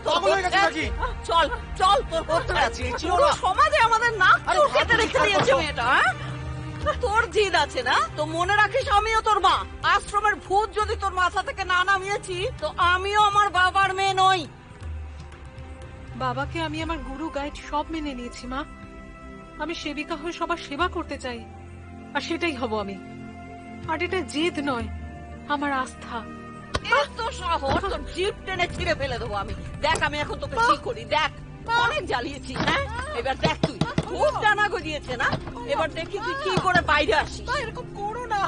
পাগল হয়ে গেছে নাকি? চল চল, তোর সমাজে আমাদের নাক কেটে রেখে দিয়েছে মেয়েটা। তোর জিদ আছে না, তো মনে রাখিস আমিও তোর মা। আশ্রমের ভূত যদি তোর মাথা থেকে না নামিয়েছি, তো আমিও আমার বাবার মেয়ে নই। বাবাকে আমি আমার গুরু গাইড সব মেনে নিয়েছি মা। আমি সেবিকা হয়ে সবার সেবা করতে চাই, আর সেটাই হব আমি। আর এটা জেদ নয়, আমার আস্থা। এত সাহস, তোর জিভ টেনে ছিঁড়ে ফেলে দেবো আমি। দেখ আমি এখন তোকে কি করি, দেখ। অনেক জ্বালিয়েছি, হ্যাঁ? এবার দেখ, তুই খুব জানা গজিয়েছে না, এবার দেখি তুই কি করে বাইরে আসিস। এরকম করো না।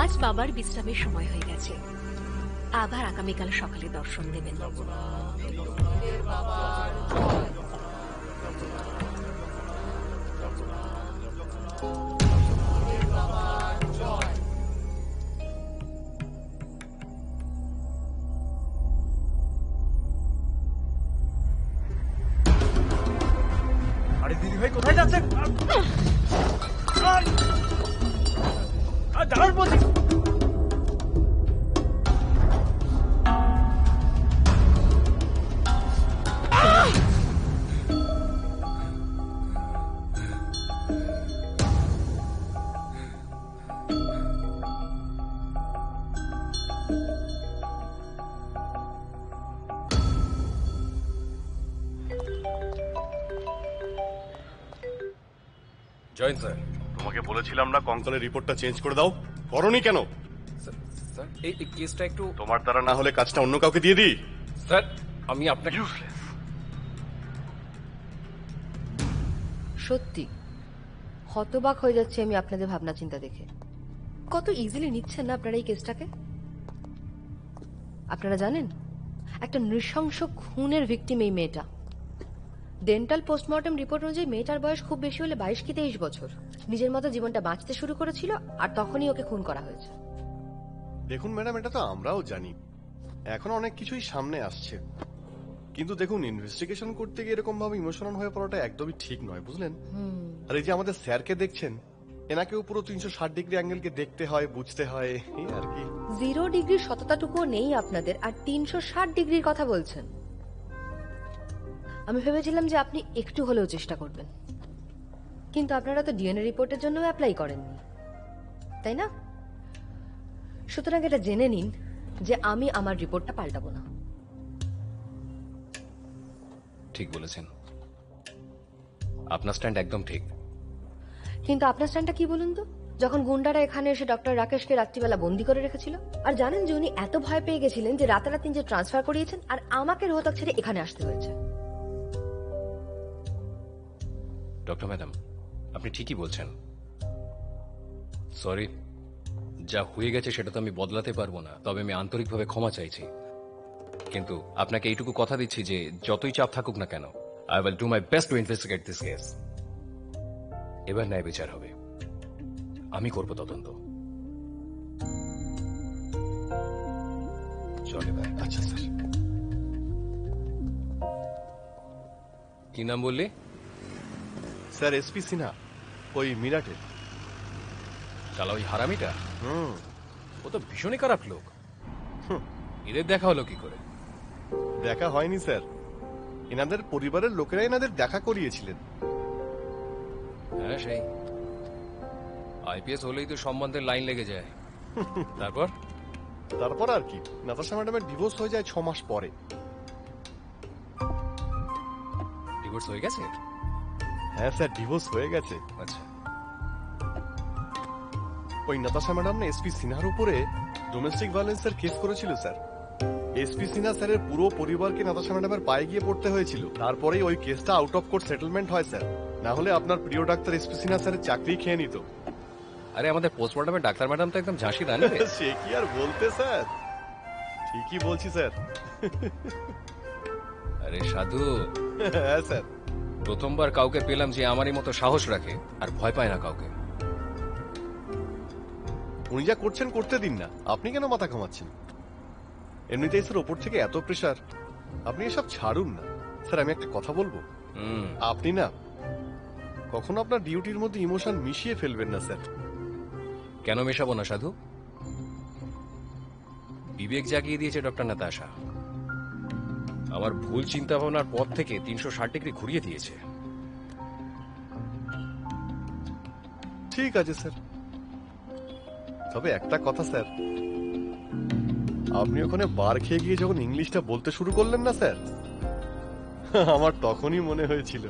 আজ বাবার বিশ্রামের সময় হয়ে গেছে, আবার আগামীকাল সকালে দর্শন দেবেন। আরে দিদি ভাই কোথায় যাচ্ছেন? দাঁড়ান বলছি। Join sir. তোমাকে বলেছিলাম না কঙ্কালের রিপোর্টটা চেঞ্জ করে দাও, করোনি কেন? স্যার এই কেসটা একটু তোমার দ্বারা না হলে কাজটা অন্য কাউকে দিয়ে দিই। স্যার আমি আপনাকে সত্যি হতবাক হয়ে যাচ্ছে আমি আপনাদের ভাবনা চিন্তা দেখে। কত ইজিলি নিচ্ছেন না আপনারা এই কেসটাকে। আপনারা জানেন একটা নৃশংস খুনের ভিকটিম এই মেয়েটা। ডেন্টাল পোস্টমর্টম রিপোর্ট অনুযায়ী মেয়েটার বয়স খুব বেশি হলে 22 কি 23 বছর। নিজের মতো জীবনটা বাঁচতে শুরু করেছিল, আর তখনই ওকে খুন করা হয়েছে। দেখুন ম্যাডাম, এটা তো আমরাও জানি, এখন অনেক কিছুই সামনে আসছে, কিন্তু দেখুন ইনভেস্টিগেশন করতে গিয়ে এরকম ভাবে ইমোশনাল হয়ে পড়াটা একদমই ঠিক নয়, বুঝলেন? আর এই যে আমাদের স্যারকে দেখছেন, এনাকেও পুরো 360 ডিগ্রি অ্যাঙ্গেলকে দেখতে হয়, বুঝতে হয়, এই আর কি। 0 ডিগ্রির সততাটুকুও নেই আপনাদের, আর 360 ডিগ্রির কথা বলছেন। আমি ভেবেছিলাম যে আপনি একটু হলেও চেষ্টা করবেন, কিন্তু আপনারা তো ডিএনএ রিপোর্টের জন্য অ্যাপ্লাই করেননি, তাই না? সুতরাং এটা জেনে নিন যে আমি আমার রিপোর্টটা পাল্টাবো না। ঠিক বলেছেন, আপনার স্ট্যান্ড একদম ঠিক। কিন্তু আপনার স্ট্যান্ডটা কি বলুন তো? যখন গুন্ডারা এখানে এসে ডক্টর রাকেশকে রাত্রিবেলা বন্দি করে রেখেছিল, আর জানেন যে উনি এত ভয় পেয়ে গেছিলেন যে রাতারাতি যে ট্রান্সফার করিয়েছেন, আর আমাকে রোহতক ছেড়ে এখানে আসতে হয়েছে। ডক্টর ম্যাডাম, আপনি ঠিকই বলছেন। সরি, যা হয়ে গেছে সেটা তো আমি বদলাতে পারবো না, তবে আমি আন্তরিকভাবে ক্ষমা চাইছি। কিন্তু আপনাকে এইটুকু কথা দিচ্ছি যে যতই চাপ থাকুক না কেন, I will do my best to investigate this case. এবার ন্যায় বিচার হবে, আমি করব তদন্ত। চলে ভাই। আচ্ছা স্যার। কি নাম বললি? স্যার এসপি সিনহা, ওই মিরাটের। শালা ওই হারামিটা? ও তো ভীষণই খারাপ লোক। এদের দেখা হলো কি করে? দেখা হয়নি স্যার, এনাদের পরিবারের লোকেরা এনাদের দেখা করিয়েছিলেন। হ্যাঁ, সেই আইপিএস হলেই তো সম্বন্ধের লাইন লেগে যায়। তারপর তারপর আর কি, নাতাশা ম্যাডামের ডিভোর্স হয়ে যায় 6 মাস পরে। ডিভোর্স হয়ে গেছে? হ্যাঁ স্যার, ডিভোর্স হয়ে গেছে। আচ্ছা। ওই নাতাশা ম্যাডাম না এসপি সিনহার উপরে ডোমেস্টিক ভায়োলেন্সের কেস করেছিল স্যার। এসপি সিনহা স্যারের পুরো পরিবারকে নাতাশা ম্যাডামের পায়ে গিয়ে পড়তে হয়েছিল, তারপরেই ওই কেসটা আউট অফ কোর্ট সেটেলমেন্ট হয় স্যার। না হলে আপনার প্রিয় ডাক্তার এসপি সিনহা স্যারের চাকরি খেয়ে নিত। আরে আমাদের পোস্টমর্টমে ডাক্তার ম্যাডাম তো একদম ঝাঁসি রানী রে। সে কি আর বলতে স্যার, ঠিকই বলছি স্যার। আরে সাধু, হ্যাঁ স্যার। প্রথমবার কাউকে পেলাম যে আমারই মতো সাহস রাখে আর ভয় পায় না কাউকে। উনি যা করছেন করতে দিন না, আপনি কেন মাথা ঘামাচ্ছেন? এমনিতেই স্যার ওপর থেকে এত প্রেশার, আপনি এসব ছাড়ুন না। স্যার আমি একটা কথা বলবো, আপনি না কখনো আপনার ডিউটির মধ্যে ইমোশন মিশিয়ে ফেলবেন না স্যার। কেন মেশাবো না সাধু? বিবেক জাগিয়ে দিয়েছে ডক্টর নাতাশা, আমার ভুল চিন্তা ভাবনার পথ থেকে 360 ডিগ্রি ঘুরিয়ে দিয়েছে। ঠিক আছে স্যার, তবে একটা কথা স্যার, আপনি ওখানে বার খেয়ে গিয়ে যখন ইংলিশটা বলতে শুরু করলেন না স্যার, আমার তখনই মনে হয়েছিল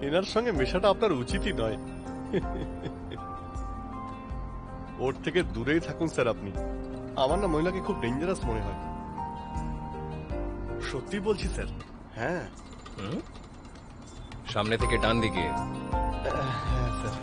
এনার সঙ্গে মেশাটা আপনার উচিতই নয়। ওর থেকে দূরেই থাকুন স্যার আপনি। আমার না মহিলাকে খুব ডেঞ্জারাস মনে হয়, সত্যি বলছি স্যার। হ্যাঁ সামনে থেকে ডান দিকে। হ্যাঁ স্যার।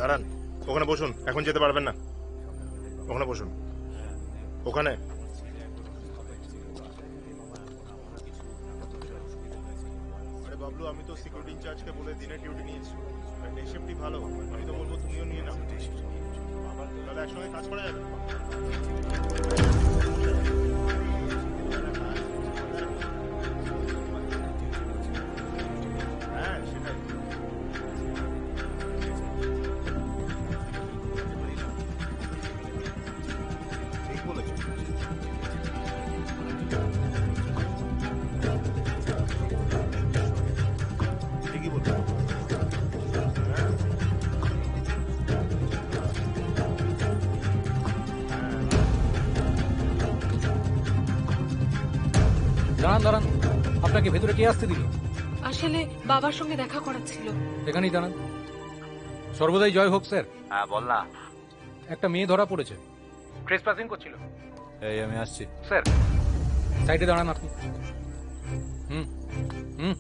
দাঁড়ান, ওখানে বসুন, এখন যেতে পারবেন না। ওখানে বসুন, ওখানে। আরে বাবলু, আমি তো সিকিউরিটি ইনচার্জকে বলে দিনে ডিউটি নিয়েছি, ডে শিফটই ভালো। আমি তো বলবো তুমিও নিয়ে নাও, তাহলে একসঙ্গে কাজ করা যাবে। হ্যাঁ সেটাই। ঠিক বলেছো। ঠিকই বলছো। হ্যাঁ দাঁড়ান দাঁড়ান, আপনাকে ভেতরে কে আসতে দিল? আসলে বাবার সঙ্গে দেখা করার ছিল। এখানেই দাঁড়ান। সর্বদাই জয় হোক স্যার। হ্যাঁ বল না। একটা মেয়ে ধরা পড়েছে, ট্রেসপাসিং করছিল। এই আমি আসছি। স্যার সাইডে দাঁড়ান আপনি। হুম হুম।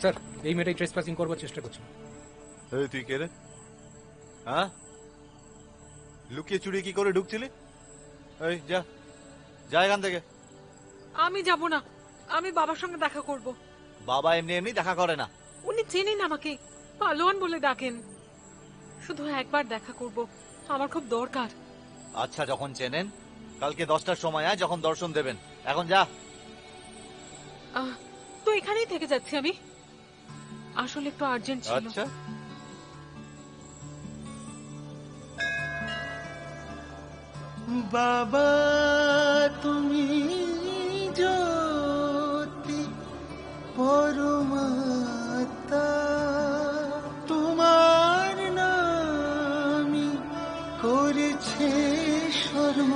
স্যার এই মেয়েটাই ট্রেসপাসিং করবার চেষ্টা করছে। এই তুই কে রে? হ্যাঁ, লুকিয়ে চুরিয়ে কি করে ঢুকছিলি? এই যা যা এখান থেকে। আমি যাব না, আমি বাবার সঙ্গে দেখা করব। বাবা এমনি এমনি দেখা করে না। উনি চেনেন আমাকে, পালোয়ান বলে ডাকেন। শুধু একবার দেখা করব, আমার খুব দরকার। আচ্ছা যখন চেনেন, কালকে 10টার সময় আয়, যখন দর্শন দেবেন। এখন যা। তো এখানেই থেকে যাচ্ছি আমি, আসলে একটু আর্জেন্ট ছিল। আচ্ছা বাবা তুমি জ্যোতি পরমাত্মা, তোমার নামই করেছে স্মরণ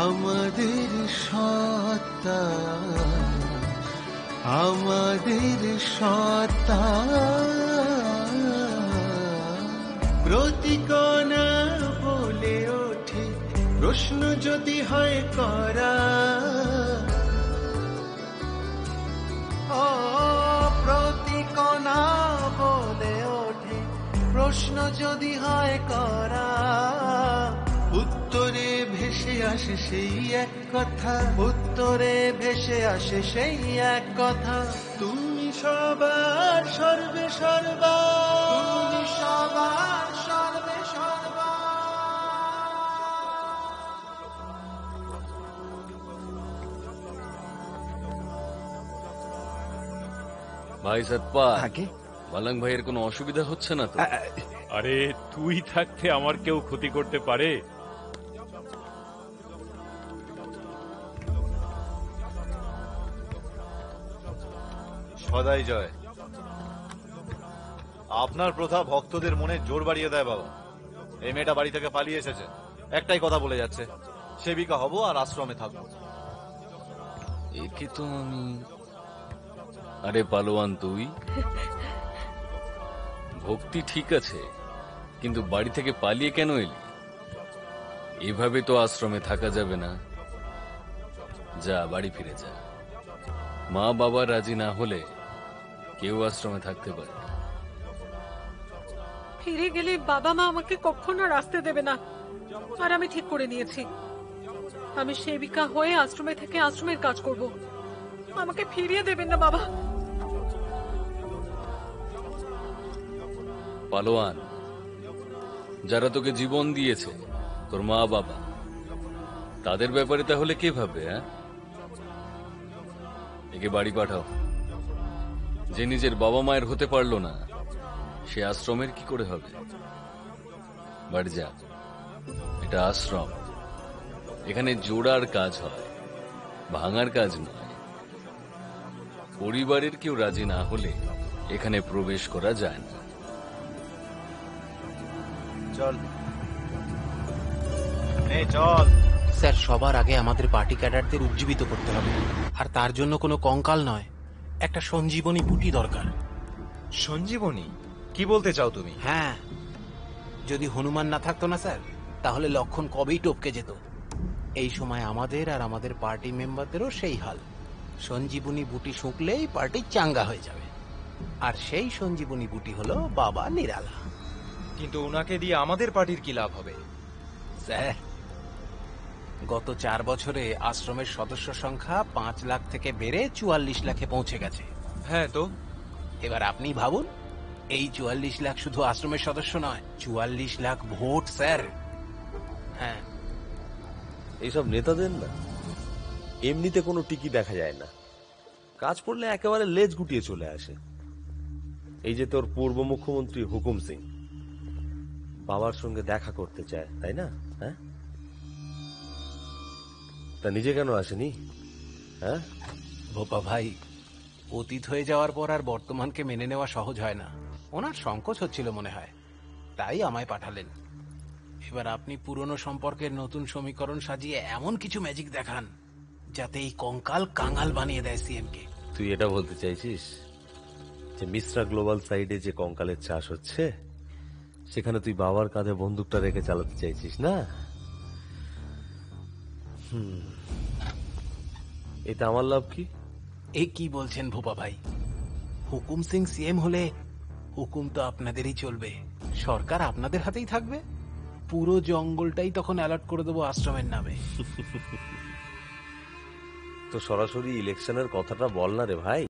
আমাদের সত্তা, আমাদের সত্তা। প্রতিকণা বলে ওঠে প্রশ্ন যদি হয় করা, ও প্রতিকণা বলে ওঠে প্রশ্ন যদি হয় করা, উত্তরে ভেসে আসে সেই এক কথা, উত্তরে ভেসে আসে সেই এক কথা। তুমি সবার সর্বে সর্বা, তুমি সবার সর্বে সর্বা। ভাই সতপাল, মালং ভাইয়ের কোনো অসুবিধা হচ্ছে না তো? আরে তুই থাকতে আমার কেউ ক্ষতি করতে পারে? সদাই জয়। আপনার প্রথা ভক্তদের মনে জোর বাড়িয়ে দেয় বাবা। এই মেয়েটা বাড়ি থেকে পালিয়ে এসেছে, একটাই কথা বলে যাচ্ছে, সেবিকা হব আর আশ্রমে থাকবো। একে তো আমি... আরে পালোয়ান, তুই ভক্তি ঠিক আছে, কিন্তু বাড়ি থেকে পালিয়ে কেন এলি? এভাবে তো আশ্রমে থাকা যাবে না। যা, বাড়ি ফিরে যা। মা বাবা রাজি না হলে কেউ আশ্রমে থাকতে পারে না। ফিরে গেলে বাবা মা আমাকে কখনো আর আসতে দেবে না। আর আমি ঠিক করে নিয়েছি, আমি সেবিকা হয়ে আশ্রমে থেকে আশ্রমের কাজ করব। আমাকে ফিরিয়ে দেবেন না বাবা। পালোয়ান, যারা তোকে জীবন দিয়েছে, তোর মা বাবা, তাদের ব্যাপারে তাহলে কে ভাববে? হ্যাঁ, একে বাড়ি পাঠাও। যে নিজের বাবা মায়ের হতে পারলো না, সে আশ্রমের কি করে হবে? বাড়ি যা, এটা আশ্রম। এখানে জোড়ার কাজ হয়, ভাঙার কাজ নয়। পরিবারের কেউ রাজি না হলে এখানে প্রবেশ করা যায় না। চল চল। স্যার, সবার আগে আমাদের পার্টি ক্যাডারদের উজ্জীবিত করতে হবে, আর তার জন্য কোনো কঙ্কাল নয়, একটা সঞ্জীবনী বুটি দরকার। সঞ্জীবনী? কি বলতে চাও তুমি? হ্যাঁ, যদি হনুমান না থাকতো না স্যার, তাহলে লক্ষণ কবেই টপকে যেত। এই সময় আমাদের আর আমাদের পার্টি মেম্বারদেরও সেই হাল। সঞ্জীবনী বুটি শুকলেই পার্টি চাঙ্গা হয়ে যাবে, আর সেই সঞ্জীবনী বুটি হলো বাবা নিরালা। কিন্তু ওনাকে দিয়ে আমাদের পার্টির কি লাভ হবে? স্যার, গত 4 বছরে আশ্রমের সদস্য সংখ্যা 5 লাখ থেকে বেড়ে 44 লাখে পৌঁছে গেছে। হ্যাঁ তো, এবার আপনি ভাবুন, এই 44 লাখ শুধু আশ্রমের সদস্য নয়, 44 লাখ ভোট স্যার। হ্যাঁ, এইসব নেতাদের না এমনিতে কোনো টিকি দেখা যায় না, কাজ পড়লে একেবারে লেজ গুটিয়ে চলে আসে। এই যে তোর পূর্ব মুখ্যমন্ত্রী হুকুম সিং বাবার সঙ্গে দেখা করতে চায়, তাই না? হ্যাঁ, তা নিজে কেন আসেনি? হ্যাঁ ভোপা ভাই, অতীত হয়ে যাওয়ার পর আর বর্তমানকে মেনে নেওয়া সহজ হয় না। ওনার সংকোচ হচ্ছিল মনে হয়, তাই আমায় পাঠালেন। এবার আপনি পুরনো সম্পর্কের নতুন সমীকরণ সাজিয়ে এমন কিছু ম্যাজিক দেখান যাতে এই কঙ্কাল কাঙাল বানিয়ে দেয় সিএম কে। তুই এটা বলতে চাইছিস যে মিশ্রা গ্লোবাল সাইডে যে কঙ্কালের চাষ হচ্ছে সেখানে তুই বাবার কাঁধে বন্দুকটা রেখে চালাতে চাইছিস না? এটা আমার লাভ কি? এ কি বলছেন ভোপা ভাই? হুকুম সিং সিএম হলে হুকুম তো আপনাদেরই চলবে, সরকার আপনাদের হাতেই থাকবে। পুরো জঙ্গলটাই তখন অ্যালার্ট করে দেবো আশ্রমের নামে। তো সরাসরি ইলেকশনের কথাটা বল না রে ভাই।